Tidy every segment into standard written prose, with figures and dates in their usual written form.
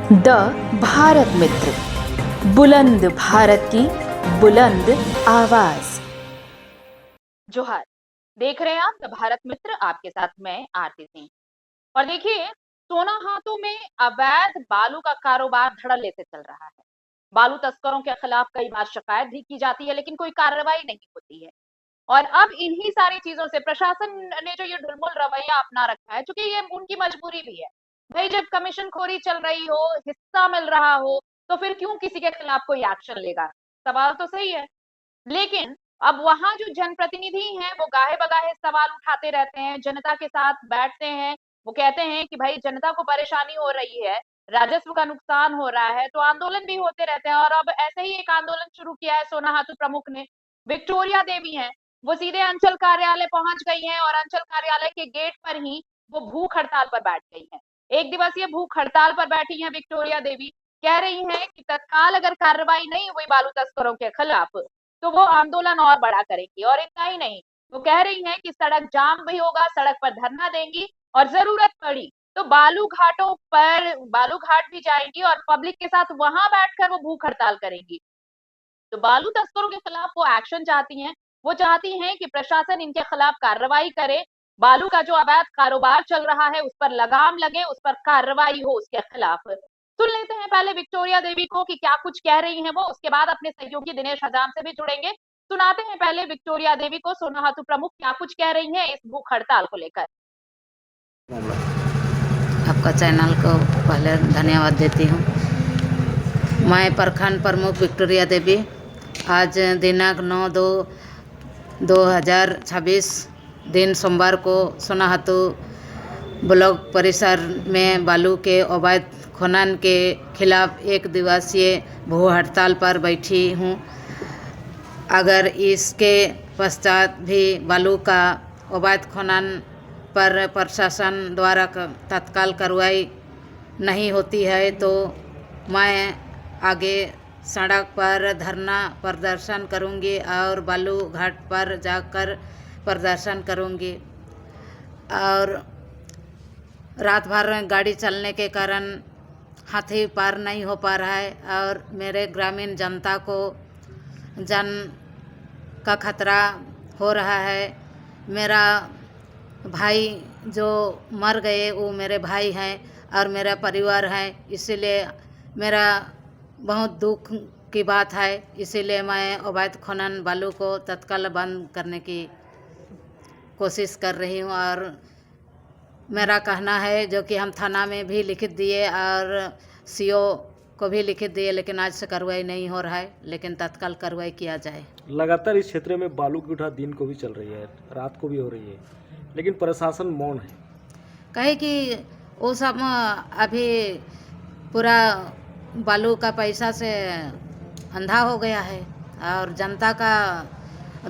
The Bharat मित्र, बुलंद भारत की बुलंद आवाज। जोहार। देख रहे हैं आप द भारत मित्र, आपके साथ मैं आरती सिंह। और देखिए, सोना हाथों में अवैध बालू का कारोबार धड़ल्ले से चल रहा है। बालू तस्करों के खिलाफ कई बार शिकायत भी की जाती है, लेकिन कोई कार्रवाई नहीं होती है। और अब इन्हीं सारी चीजों से प्रशासन ने जो ये ढुलमुल रवैया अपना रखा है, क्योंकि ये उनकी मजबूरी भी है। भाई, जब कमीशन खोरी चल रही हो, हिस्सा मिल रहा हो, तो फिर क्यों किसी के खिलाफ कोई एक्शन लेगा? सवाल तो सही है। लेकिन अब वहां जो जनप्रतिनिधि हैं, वो गाहे बगाहे सवाल उठाते रहते हैं, जनता के साथ बैठते हैं। वो कहते हैं कि भाई, जनता को परेशानी हो रही है, राजस्व का नुकसान हो रहा है, तो आंदोलन भी होते रहते हैं। और अब ऐसे ही एक आंदोलन शुरू किया है सोनाहातु प्रमुख ने। विक्टोरिया देवी हैं, वो सीधे अंचल कार्यालय पहुंच गई हैं और अंचल कार्यालय के गेट पर ही वो भूख हड़ताल पर बैठ गई हैं। एक दिवसीय भूख हड़ताल पर बैठी हैं विक्टोरिया देवी। कह रही हैं कि तत्काल अगर कार्रवाई नहीं हुई बालू तस्करों के खिलाफ, तो वो आंदोलन और बड़ा करेंगी। और इतना ही नहीं, वो कह रही हैं कि सड़क जाम भी होगा, सड़क पर धरना देंगी, और जरूरत पड़ी तो बालू घाटों पर बालू घाट भी जाएंगी और पब्लिक के साथ वहां बैठकर वो भूख हड़ताल करेंगी। तो बालू तस्करों के खिलाफ वो एक्शन चाहती हैं। वो चाहती हैं कि प्रशासन इनके खिलाफ कार्रवाई करे, बालू का जो अवैध कारोबार चल रहा है उस पर लगाम लगे, उस पर कार्रवाई हो उसके खिलाफ। सुन लेते हैं पहले विक्टोरिया देवी को कि क्या कुछ कह रही हैं वो, उसके बाद अपने सहयोगी दिनेश हजाम से भी जुड़ेंगे। सुनाते हैं पहले विक्टोरिया देवी को, सोनाहातु प्रमुख क्या कुछ कह रही हैं इस भूख हड़ताल को लेकर। आपका चैनल को पहले धन्यवाद देती हूँ। मैं प्रखंड प्रमुख विक्टोरिया देवी आज दिनांक 9/2/2026 दिन सोमवार को सोनाहातु ब्लॉक परिसर में बालू के अवैध खनन के खिलाफ एक दिवसीय भूख हड़ताल पर बैठी हूँ। अगर इसके पश्चात भी बालू का अवैध खनन पर प्रशासन द्वारा तत्काल कार्रवाई नहीं होती है तो मैं आगे सड़क पर धरना प्रदर्शन करूंगी और बालू घाट पर जाकर प्रदर्शन करूंगी। और रात भर गाड़ी चलने के कारण हाथी पार नहीं हो पा रहा है और मेरे ग्रामीण जनता को जान का खतरा हो रहा है। मेरा भाई जो मर गए वो मेरे भाई हैं और मेरा परिवार है, इसीलिए मेरा बहुत दुख की बात है। इसीलिए मैं अवैध खनन बालू को तत्काल बंद करने की कोशिश कर रही हूँ। और मेरा कहना है जो कि हम थाना में भी लिखित दिए और सीओ को भी लिखित दिए, लेकिन आज से कार्रवाई नहीं हो रहा है, लेकिन तत्काल कार्रवाई किया जाए। लगातार इस क्षेत्र में बालू की उठा दिन को भी चल रही है, रात को भी हो रही है, लेकिन प्रशासन मौन है। कहे कि वो सब अभी पूरा बालू का पैसा से अंधा हो गया है और जनता का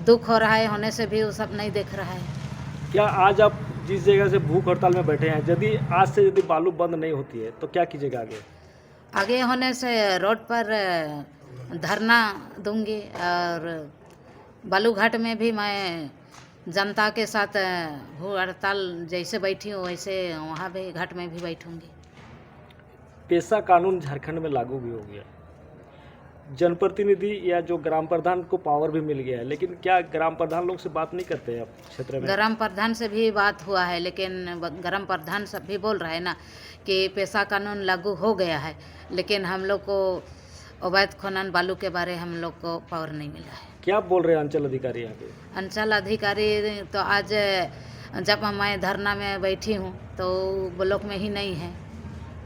दुख हो रहा है होने से भी वो सब नहीं देख रहा है। क्या आज आप जिस जगह से भूख हड़ताल में बैठे हैं, यदि आज से यदि बालू बंद नहीं होती है तो क्या कीजिएगा आगे? आगे होने से रोड पर धरना दूंगी और बालू घाट में भी मैं जनता के साथ भूख हड़ताल जैसे बैठी हूँ वैसे वहाँ भी घाट में भी बैठूंगी। पेशा कानून झारखंड में लागू भी हो गया, जनप्रतिनिधि या जो ग्राम प्रधान को पावर भी मिल गया है, लेकिन क्या ग्राम प्रधान लोग से बात नहीं करते हैं आप क्षेत्र में? ग्राम प्रधान से भी बात हुआ है, लेकिन ग्राम प्रधान सब भी बोल रहा है ना कि पेशा कानून लागू हो गया है, लेकिन हम लोग को अवैध खनन बालू के बारे हम लोग को पावर नहीं मिला है। क्या बोल रहे हैं अंचल अधिकारी यहाँ पे? अंचल अधिकारी तो आज जब मैं धरना में बैठी हूँ तो ब्लॉक में ही नहीं है।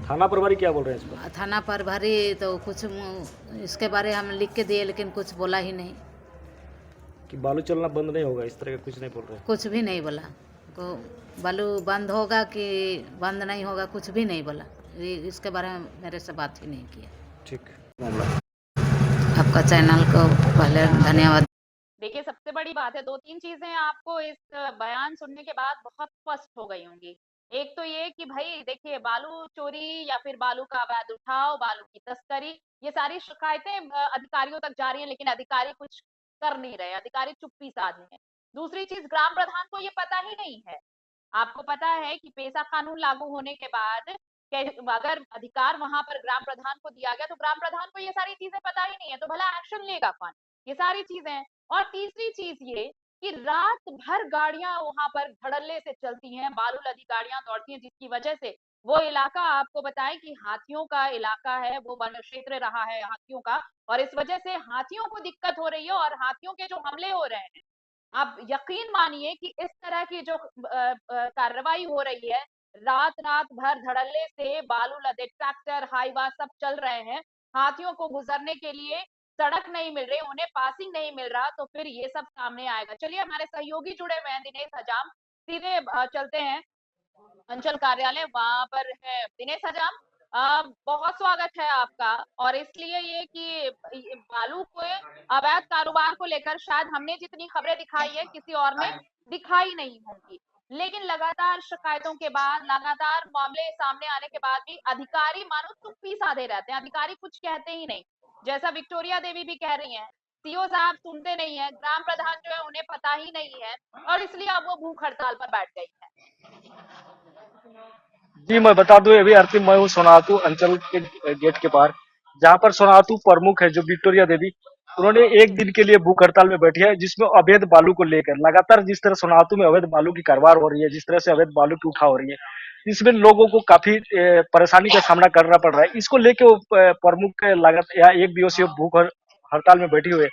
थाना प्रभारी क्या बोल रहे हैं इस पर? थाना प्रभारी तो कुछ इसके बारे हम लिख के दिए, लेकिन कुछ बोला ही नहीं कि बालू चलना बंद नहीं होगा, इस तरह का कुछ नहीं बोल रहे हैं? कुछ भी नहीं बोला। को बालू बंद होगा कि बंद नहीं होगा कुछ भी नहीं बोला। इसके बारे में मेरे से बात ही नहीं किया। ठीक। आपका चैनल को पहले धन्यवाद। देखिए, सबसे बड़ी बात है, 2-3 चीजें आपको इस बयान सुनने के बाद बहुत स्पष्ट हो गई होंगी। एक तो ये कि भाई देखिए, बालू चोरी या फिर बालू का अवैध उठाव, बालू की तस्करी, ये सारी शिकायतें अधिकारियों तक जा रही हैं, लेकिन अधिकारी कुछ कर नहीं रहे, अधिकारी चुप्पी साधे हैं। दूसरी चीज, ग्राम प्रधान को ये पता ही नहीं है। आपको पता है कि पेशा कानून लागू होने के बाद अगर अधिकार वहां पर ग्राम प्रधान को दिया गया तो ग्राम प्रधान को ये सारी चीजें पता ही नहीं है, तो भला एक्शन लेगा कौन? ये सारी चीजें हैं। और तीसरी चीज ये कि रात भर गाड़ियां वहां पर धड़ल्ले से चलती हैं, बालू लदी गाड़ियां दौड़ती हैं, जिसकी वजह से वो इलाका, आपको बताएं कि हाथियों का इलाका है, वो वन क्षेत्र रहा है हाथियों का, और इस वजह से हाथियों को दिक्कत हो रही है और हाथियों के जो हमले हो रहे हैं, आप यकीन मानिए कि इस तरह की जो कार्रवाई हो रही है, रात रात भर धड़ल्ले से बालू लदे ट्रैक्टर हाईवा सब चल रहे हैं, हाथियों को गुजरने के लिए सड़क नहीं मिल रही, उन्हें पासिंग नहीं मिल रहा, तो फिर ये सब सामने आएगा। चलिए हमारे सहयोगी जुड़े हुए हैं, दिनेश हजाम, सीधे चलते हैं अंचल कार्यालय, वहां पर है दिनेश हजाम। बहुत स्वागत है आपका। और इसलिए ये कि बालू को अवैध कारोबार को लेकर शायद हमने जितनी खबरें दिखाई है किसी और ने दिखाई नहीं होंगी, लेकिन लगातार शिकायतों के बाद, लगातार मामले सामने आने के बाद भी अधिकारी मानो चुप्पी साधे रहते हैं, अधिकारी कुछ कहते ही नहीं, जैसा विक्टोरिया देवी भी कह रही हैं, सीओ साहब सुनते नहीं है, ग्राम प्रधान जो है उन्हें पता ही नहीं है, और इसलिए अब वो भूख हड़ताल पर बैठ गई है। जी मैं बता दूं, अभी आरती मैं हूँ सोनातू अंचल के गेट के पार, जहाँ पर सोनातू प्रमुख है जो विक्टोरिया देवी, उन्होंने एक दिन के लिए भूख हड़ताल में बैठी है, जिसमें अवैध बालू को लेकर लगातार जिस तरह सोनातू में अवैध बालू की कारोबार हो रही है, जिस तरह से अवैध बालू की उठाव हो रही है, इसमें लोगों को काफी परेशानी का सामना करना पड़ रहा है। इसको लेके वो प्रमुख लगातार एक दिवसीय भूख हड़ताल में बैठी हुई है।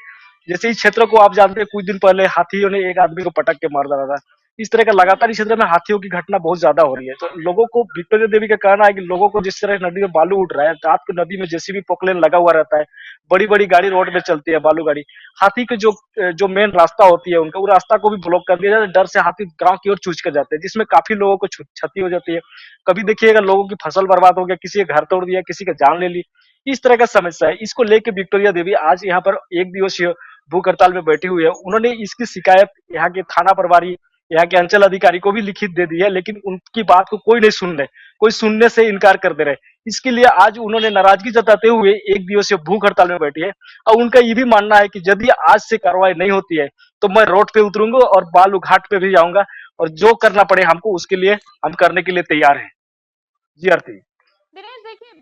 जैसे इस क्षेत्र को आप जानते हैं, कुछ दिन पहले हाथियों ने एक आदमी को पटक के मार डाला था। इस तरह का लगातार इस क्षेत्र में हाथियों की घटना बहुत ज्यादा हो रही है। तो लोगों को, विक्टोरिया देवी का कहना है कि लोगों को जिस तरह नदी में बालू उठ रहा है, रात को नदी में जेसीबी पोकलेन लगा हुआ रहता है, बड़ी बड़ी गाड़ी रोड में चलती है, बालू गाड़ी, हाथी के जो मेन रास्ता होती है उनका, वो रास्ता को भी ब्लॉक कर दिया जाता है। डर से हाथी गांव की ओर कूच कर जाते हैं, जिसमें काफी लोगों को क्षति हो जाती है। कभी देखिएगा लोगों की फसल बर्बाद हो गया, किसी का घर तोड़ दिया, किसी का जान ले ली, इस तरह का समस्या है। इसको लेके विक्टोरिया देवी आज यहाँ पर एक दिवसीय भूख हड़ताल में बैठी हुई है। उन्होंने इसकी शिकायत यहाँ के थाना प्रभारी, यहाँ के अंचल अधिकारी को भी लिखित दे दी है, लेकिन उनकी बात को कोई नहीं सुन रहे, कोई सुनने से इनकार कर दे रहे। इसके लिए आज उन्होंने नाराजगी जताते हुए एक दिवसीय भूख हड़ताल में बैठी है, और उनका ये भी मानना है कि यदि आज से कार्रवाई नहीं होती है तो मैं रोड पे उतरूंगा और बालू घाट पे भी जाऊंगा, और जो करना पड़े हमको उसके लिए हम करने के लिए तैयार हैं। जी आरती। दिनेश देखिए,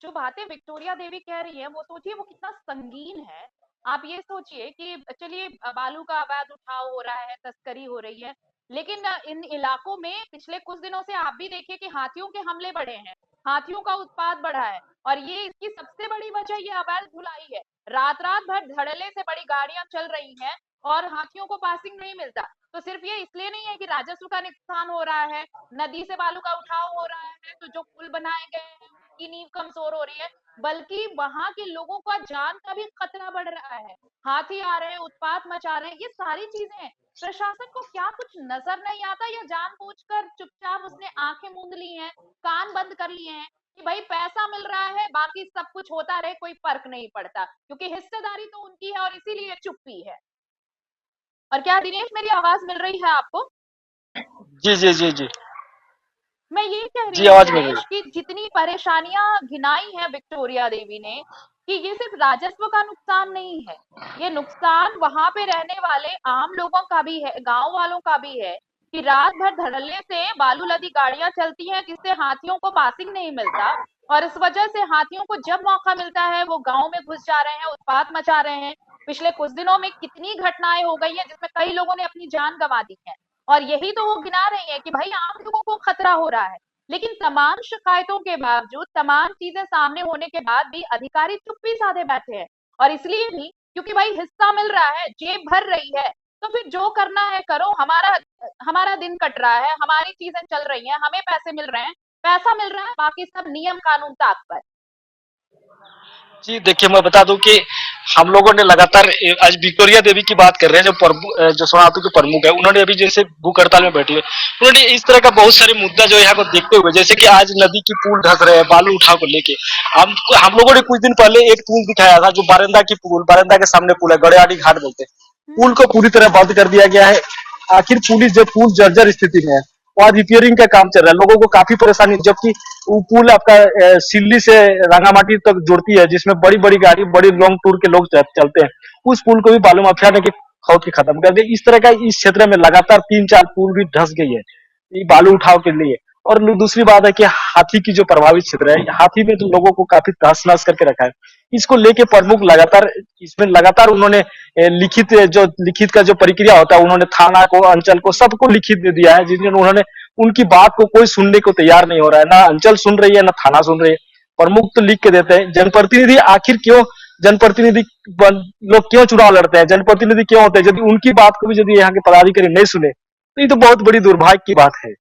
जो बातें विक्टोरिया देवी कह रही है वो सोचिए वो कितना संगीन है। आप ये सोचिए कि चलिए बालू का अवैध उठाव हो रहा है, तस्करी हो रही है, लेकिन इन इलाकों में पिछले कुछ दिनों से आप भी देखिए कि हाथियों के हमले बढ़े हैं, हाथियों का उत्पात बढ़ा है, और ये इसकी सबसे बड़ी वजह ये अवैध ढुलाई है। रात रात भर धड़ल्ले से बड़ी गाड़ियां चल रही हैं और हाथियों को पासिंग नहीं मिलता। तो सिर्फ ये इसलिए नहीं है कि राजस्व का नुकसान हो रहा है, नदी से बालू का उठाव हो रहा है, तो जो पुल बनाए गए हैं उनकी नींव कमजोर हो रही है, बल्कि वहां के लोगों का जान का भी खतरा बढ़ रहा है। हाथी आ रहे हैं, उत्पात मचा रहे हैं, ये सारी चीजें प्रशासन को क्या कुछ नजर नहीं आता, या जानबूझकर चुपचाप उसने आंखें मूंद ली हैं, कान बंद कर लिए हैं कि भाई पैसा मिल रहा है, बाकी सब कुछ होता रहे, कोई फर्क नहीं पड़ता, क्योंकि हिस्सेदारी तो उनकी है और इसीलिए चुप्पी है। और क्या दिनेश मेरी आवाज मिल रही है आपको? जी जी जी जी मैं ये कह रही जी, हूँ आवाज मिल रही दिनेश कि जितनी परेशानियां गिनाई है विक्टोरिया देवी ने, कि ये सिर्फ राजस्व का नुकसान नहीं है, ये नुकसान वहां पे रहने वाले आम लोगों का भी है, गांव वालों का भी है, कि रात भर धड़ल्ले से बालू लदी गाड़ियां चलती हैं, जिससे हाथियों को पासिंग नहीं मिलता, और इस वजह से हाथियों को जब मौका मिलता है वो गांव में घुस जा रहे हैं, उत्पात मचा रहे हैं। पिछले कुछ दिनों में कितनी घटनाएं हो गई है जिसमें कई लोगों ने अपनी जान गंवा दी है, और यही तो वो गिना रही है कि भाई आम लोगों को खतरा हो रहा है। लेकिन तमाम शिकायतों के बावजूद, तमाम चीजें सामने होने के बाद भी अधिकारी चुप्पी साधे बैठे हैं, और इसलिए भी क्योंकि भाई हिस्सा मिल रहा है, जेब भर रही है, तो फिर जो करना है करो, हमारा हमारा दिन कट रहा है, हमारी चीजें चल रही हैं, हमें पैसे मिल रहे हैं, पैसा मिल रहा है, बाकी सब नियम कानून ताक पर। जी देखिए, मैं बता दूं कि हम लोगों ने लगातार आज विक्टोरिया देवी की बात कर रहे हैं, जो सोनातू के प्रमुख है, उन्होंने अभी जैसे भूख हड़ताल में बैठी है, उन्होंने इस तरह का बहुत सारे मुद्दा जो यहाँ को देखते हुए, जैसे कि आज नदी की पुल धस रहे हैं बालू उठाव को लेके, हम लोगों ने कुछ दिन पहले एक पुल दिखाया था, जो बारंदा के सामने पुल है, गड़ियाडी घाट बोलते हैं, पुल को पूरी तरह बंद कर दिया गया है। आखिर पुल जर्जर स्थिति में है, और रिपेयरिंग का काम चल रहा है, लोगों को काफी परेशानी, जबकि वो पुल आपका सिल्ली से रंगामाटी तक जुड़ती है, जिसमें बड़ी बड़ी गाड़ी, बड़ी लॉन्ग टूर के लोग चलते हैं। उस पुल को भी बालू माफिया ने खोद के खत्म कर दिया। इस तरह का इस क्षेत्र में लगातार 3-4 पुल भी धस गई है ये बालू उठाव के लिए, और दूसरी बात है कि हाथी की जो प्रभावित क्षेत्र है, हाथी ने तो लोगों को काफी तहस नहस करके रखा है। इसको लेके प्रमुख लगातार इसमें लगातार उन्होंने लिखित का जो प्रक्रिया होता है, उन्होंने थाना को, अंचल को, सबको लिखित दे दिया है, जिसमें उन्होंने उनकी बात को कोई सुनने को तैयार नहीं हो रहा है। ना अंचल सुन रही है, ना थाना सुन रही है। प्रमुख तो लिख के देते हैं। जनप्रतिनिधि आखिर क्यों, जनप्रतिनिधि लोग क्यों चुनाव लड़ते हैं, जनप्रतिनिधि क्यों होते हैं? यदि उनकी बात को भी यदि यहाँ के पदाधिकारी नहीं सुने तो ये तो बहुत बड़ी दुर्भाग्य की बात है।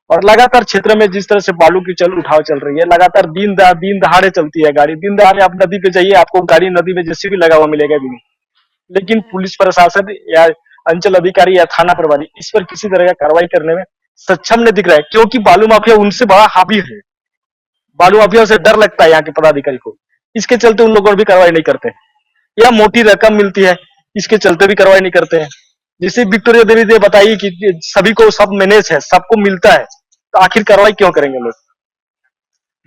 और लगातार क्षेत्र में जिस तरह से बालू की उठाव चल रही है, लगातार दिन दहाड़े चलती है गाड़ी। दिन दहाड़े आप नदी पे जाइए, आपको गाड़ी नदी में जेसीबी लगा हुआ मिलेगा भी नहीं। लेकिन पुलिस प्रशासन या अंचल अधिकारी या थाना प्रभारी इस पर किसी तरह का कार्रवाई करने में सक्षम नहीं दिख रहा है, क्योंकि बालू माफिया उनसे बड़ा हावी है। बालू माफिया से डर लगता है यहाँ के पदाधिकारी को, इसके चलते उन लोगों पर भी कार्रवाई नहीं करते। या मोटी रकम मिलती है, इसके चलते भी कार्रवाई नहीं करते हैं। जैसे विक्टोरिया देवी ने बताई कि सभी को सब मैनेज है, सबको मिलता है, तो आखिर कार्रवाई क्यों करेंगे लोग?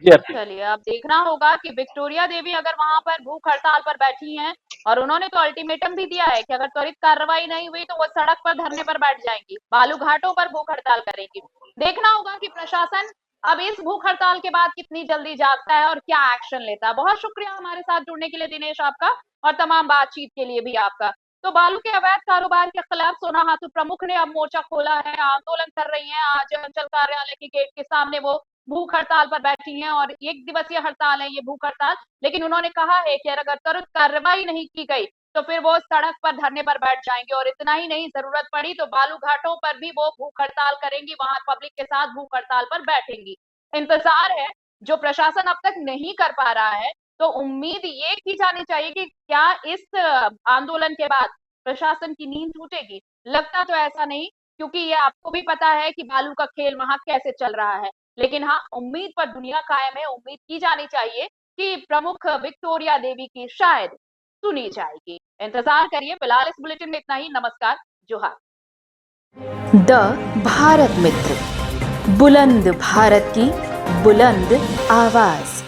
जी आरती। चलिए, अब देखना होगा कि विक्टोरिया देवी अगर वहां पर भूख हड़ताल पर बैठी हैं और उन्होंने तो अल्टीमेटम भी दिया है कि अगर त्वरित कार्रवाई नहीं हुई तो वो सड़क पर धरने पर बैठ जाएंगी, बालू घाटों पर भूख हड़ताल करेंगी। देखना होगा कि प्रशासन अब इस भूख हड़ताल के बाद कितनी जल्दी जागता है और क्या एक्शन लेता है। बहुत शुक्रिया हमारे साथ जुड़ने के लिए दिनेश आपका, और तमाम बातचीत के लिए भी आपका। तो बालू के अवैध कारोबार के खिलाफ सोना हाथू प्रमुख ने अब मोर्चा खोला है, आंदोलन कर रही हैं। आज अंचल कार्यालय के गेट के सामने वो भूख हड़ताल पर बैठी हैं और 1 दिवसीय हड़ताल है ये भूख हड़ताल। लेकिन उन्होंने कहा है कि अगर त्वरित कार्रवाई नहीं की गई तो फिर वो सड़क पर धरने पर बैठ जाएंगे, और इतना ही नहीं, जरूरत पड़ी तो बालू घाटों पर भी वो भूख हड़ताल करेंगी, वहां पब्लिक के साथ भूख हड़ताल पर बैठेंगी। इंतजार है, जो प्रशासन अब तक नहीं कर पा रहा है, तो उम्मीद ये की जानी चाहिए कि क्या इस आंदोलन के बाद प्रशासन की नींद टूटेगी। लगता तो ऐसा नहीं, क्योंकि ये आपको भी पता है कि बालू का खेल वहां कैसे चल रहा है। लेकिन हाँ, उम्मीद पर दुनिया कायम है। उम्मीद की जानी चाहिए कि प्रमुख विक्टोरिया देवी की शायद सुनी जाएगी। इंतजार करिए। फिलहाल इस बुलेटिन में इतना ही। नमस्कार, जोहार। द भारत मित्र, बुलंद भारत की बुलंद आवाज।